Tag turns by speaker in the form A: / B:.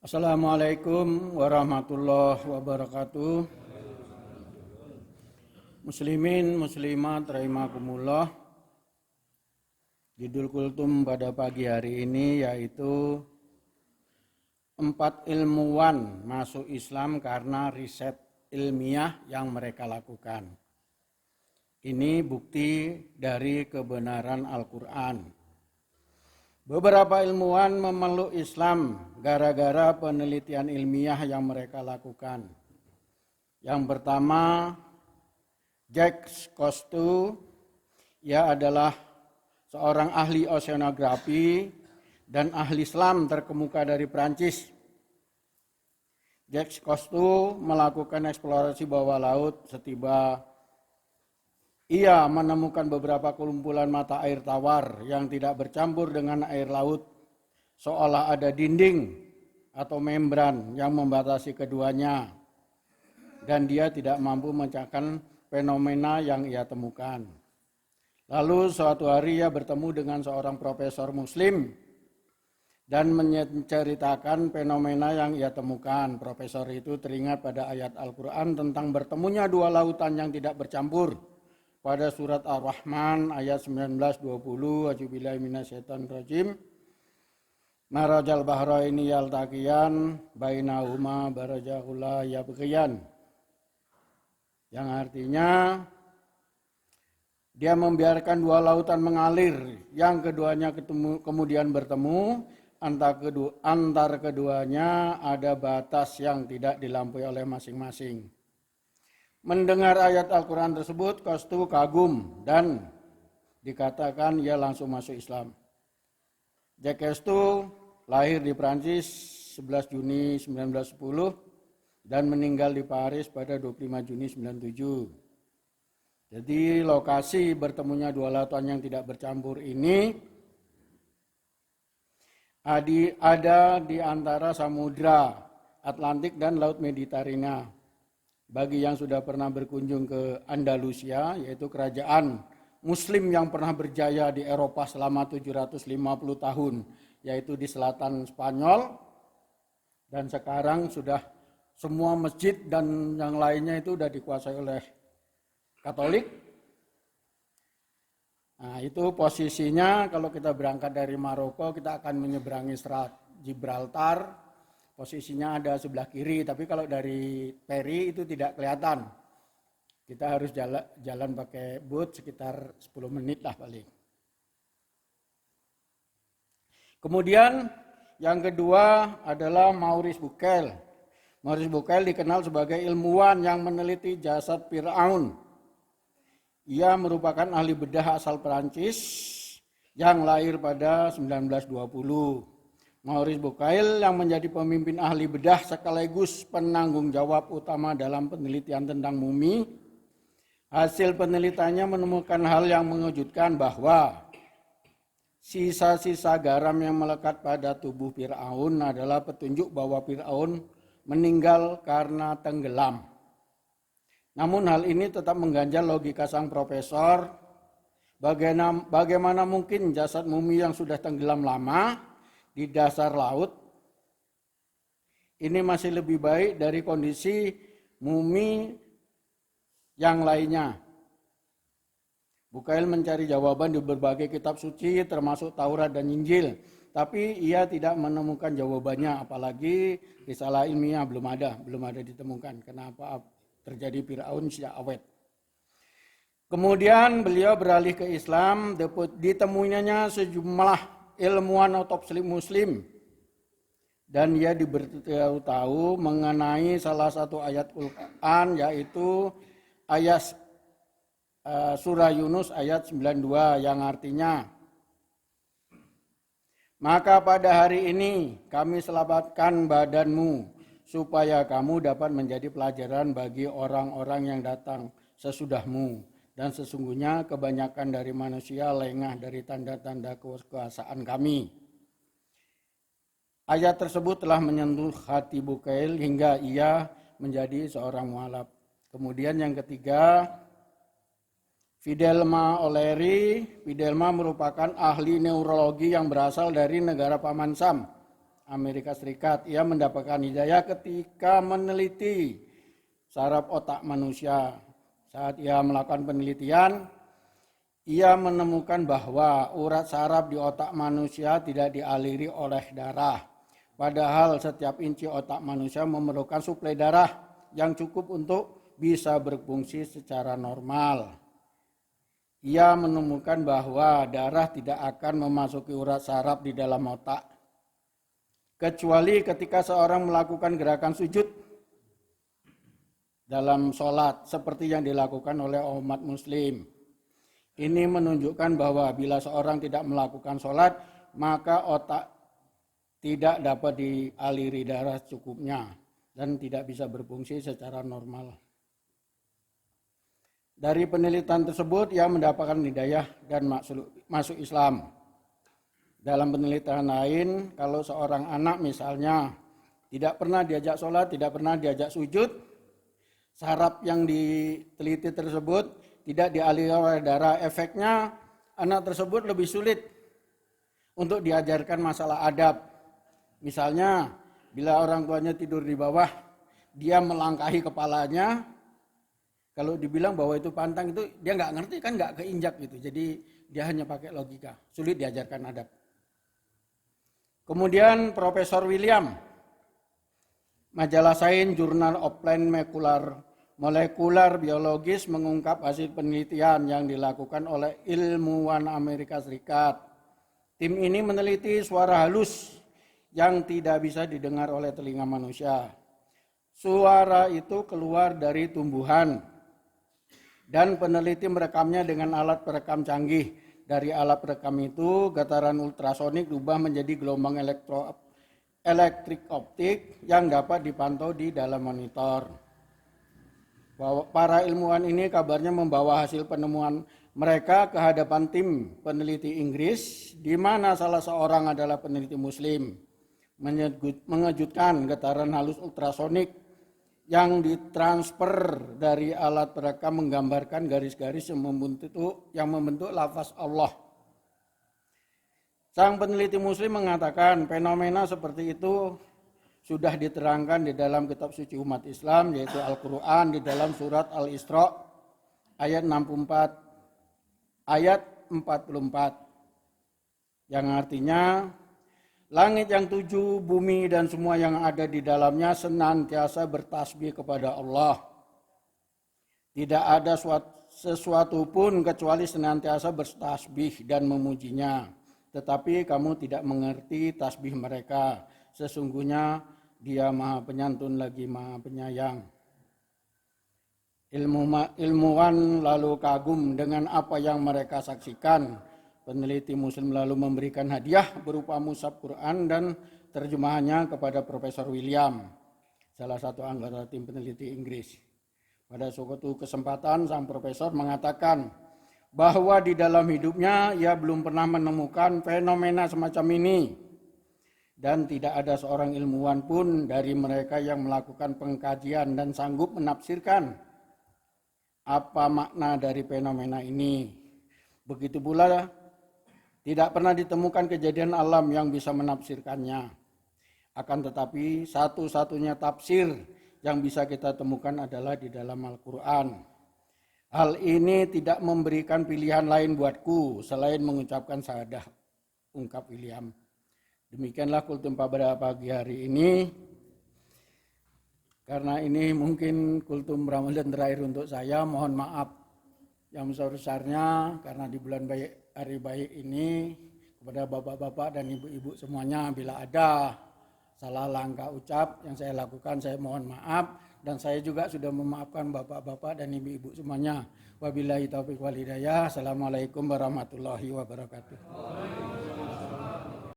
A: Assalamualaikum warahmatullahi wabarakatuh. Muslimin, muslimat, rahimakumullah. Judul kultum pada pagi hari ini yaitu 4 ilmuwan masuk Islam karena riset ilmiah yang mereka lakukan. Ini bukti dari kebenaran Al-Quran. Beberapa ilmuwan memeluk Islam gara-gara penelitian ilmiah yang mereka lakukan. Yang pertama, Jacques Cousteau. Ia adalah seorang ahli oceanografi dan ahli selam terkemuka dari Prancis. Jacques Cousteau melakukan eksplorasi bawah laut. Setiba ia menemukan beberapa kumpulan mata air tawar yang tidak bercampur dengan air laut, seolah ada dinding atau membran yang membatasi keduanya, dan dia tidak mampu memecahkan fenomena yang ia temukan. Lalu suatu hari ia bertemu dengan seorang profesor muslim dan menceritakan fenomena yang ia temukan. Profesor itu teringat pada ayat Al-Quran tentang bertemunya dua lautan yang tidak bercampur. Pada surat Ar-Rahman ayat 19-20, A'udzubillahi minasyaitonirrajim. Marajal bahraini yaltaqiyan bainahuma barzakhun la yabghiyan. Yang artinya dia membiarkan dua lautan mengalir, yang keduanya kemudian bertemu, antar keduanya ada batas yang tidak dilampaui oleh masing-masing. Mendengar ayat Al-Quran tersebut, Cousteau kagum dan dikatakan ia langsung masuk Islam. Jacques Cousteau lahir di Prancis 11 Juni 1910 dan meninggal di Paris pada 25 Juni 1997. Jadi lokasi bertemunya dua lautan yang tidak bercampur ini ada di antara Samudra Atlantik dan Laut Mediterania. Bagi yang sudah pernah berkunjung ke Andalusia, yaitu kerajaan Muslim yang pernah berjaya di Eropa selama 750 tahun, yaitu di selatan Spanyol, dan sekarang sudah semua masjid dan yang lainnya itu sudah dikuasai oleh Katolik. Nah, itu posisinya kalau kita berangkat dari Maroko, kita akan menyeberangi Selat Gibraltar. Posisinya ada sebelah kiri, tapi kalau dari Peri itu tidak kelihatan. Kita harus jalan pakai boot sekitar 10 menit lah paling. Kemudian yang kedua adalah Maurice Bucaille. Maurice Bucaille dikenal sebagai ilmuwan yang meneliti jasad Fir'aun. Ia merupakan ahli bedah asal Perancis yang lahir pada 1920. Maurice Bucaille yang menjadi pemimpin ahli bedah sekaligus penanggung jawab utama dalam penelitian tentang mumi. Hasil penelitiannya menemukan hal yang mengejutkan bahwa sisa-sisa garam yang melekat pada tubuh Fir'aun adalah petunjuk bahwa Fir'aun meninggal karena tenggelam. Namun hal ini tetap mengganjal logika sang profesor. Bagaimana mungkin jasad mumi yang sudah tenggelam lama di dasar laut ini masih lebih baik dari kondisi mumi yang lainnya. Bucaille mencari jawaban di berbagai kitab suci termasuk Taurat dan Injil, tapi ia tidak menemukan jawabannya, apalagi risalah ilmiah belum ada ditemukan kenapa terjadi Fir'aun sejak awet. Kemudian beliau beralih ke Islam, ditemuinya sejumlah ilmuwan otopsi muslim, dan ia diberitahu mengenai salah satu ayat Al-Quran, yaitu ayat surah Yunus ayat 92 yang artinya, maka pada hari ini kami selamatkan badanmu supaya kamu dapat menjadi pelajaran bagi orang-orang yang datang sesudahmu. Dan sesungguhnya kebanyakan dari manusia lengah dari tanda-tanda kekuasaan kami. Ayat tersebut telah menyentuh hati Bucaille hingga ia menjadi seorang mualaf. Kemudian yang ketiga, Fidelma Oleri. Fidelma merupakan ahli neurologi yang berasal dari negara Paman Sam. Amerika Serikat. Ia mendapatkan hidayah ketika meneliti saraf otak manusia. Saat ia melakukan penelitian, ia menemukan bahwa urat saraf di otak manusia tidak dialiri oleh darah. Padahal setiap inci otak manusia memerlukan suplai darah yang cukup untuk bisa berfungsi secara normal. Ia menemukan bahwa darah tidak akan memasuki urat saraf di dalam otak, kecuali ketika seorang melakukan gerakan sujud dalam sholat seperti yang dilakukan oleh umat muslim. Ini menunjukkan bahwa bila seorang tidak melakukan sholat, maka otak tidak dapat dialiri darah cukupnya dan tidak bisa berfungsi secara normal. Dari penelitian tersebut, ia mendapatkan hidayah dan masuk Islam. Dalam penelitian lain, kalau seorang anak misalnya tidak pernah diajak sholat, tidak pernah diajak sujud, saraf yang diteliti tersebut tidak dialiri oleh darah, efeknya anak tersebut lebih sulit untuk diajarkan masalah adab. Misalnya, bila orang tuanya tidur di bawah, dia melangkahi kepalanya, kalau dibilang bahwa itu pantang, itu dia nggak ngerti, kan nggak keinjak gitu. Jadi dia hanya pakai logika, sulit diajarkan adab. Kemudian Profesor William, majalah Science Journal of Plant Molekular Biologis mengungkap hasil penelitian yang dilakukan oleh ilmuwan Amerika Serikat. Tim ini meneliti suara halus yang tidak bisa didengar oleh telinga manusia. Suara itu keluar dari tumbuhan dan peneliti merekamnya dengan alat perekam canggih. Dari alat perekam itu, getaran ultrasonik berubah menjadi gelombang elektrik optik yang dapat dipantau di dalam monitor. Para ilmuwan ini kabarnya membawa hasil penemuan mereka ke hadapan tim peneliti Inggris, di mana salah seorang adalah peneliti Muslim. Mengejutkan, getaran halus ultrasonik yang ditransfer dari alat perekam menggambarkan garis-garis yang membentuk lafaz Allah. Sang peneliti Muslim mengatakan fenomena seperti itu sudah diterangkan di dalam kitab suci umat Islam, yaitu Al-Quran, di dalam surat Al-Isra ayat 44, yang artinya langit yang 7, bumi dan semua yang ada di dalamnya senantiasa bertasbih kepada Allah. Tidak ada sesuatu pun kecuali senantiasa bertasbih dan memujinya. Tetapi kamu tidak mengerti tasbih mereka. Sesungguhnya Dia Maha Penyantun lagi Maha Penyayang. Ilmuwan lalu kagum dengan apa yang mereka saksikan. Peneliti Muslim lalu memberikan hadiah berupa mushaf Quran dan terjemahannya kepada Profesor William, salah satu anggota tim peneliti Inggris. Pada suatu kesempatan sang profesor mengatakan bahwa di dalam hidupnya ia belum pernah menemukan fenomena semacam ini. Dan tidak ada seorang ilmuwan pun dari mereka yang melakukan pengkajian dan sanggup menafsirkan apa makna dari fenomena ini. Begitu pula tidak pernah ditemukan kejadian alam yang bisa menafsirkannya. Akan tetapi satu-satunya tafsir yang bisa kita temukan adalah di dalam Al-Quran. Hal ini tidak memberikan pilihan lain buatku selain mengucapkan syahadah, ungkap William. Demikianlah kultum pada pagi hari ini. Karena ini mungkin kultum Ramadan terakhir untuk saya, mohon maaf yang besar-besarnya karena di bulan hari baik ini kepada bapak-bapak dan ibu-ibu semuanya, bila ada salah langkah ucap yang saya lakukan, saya mohon maaf, dan saya juga sudah memaafkan bapak-bapak dan ibu-ibu semuanya. Wabillahi taufiq wal hidayah. Assalamualaikum warahmatullahi wabarakatuh.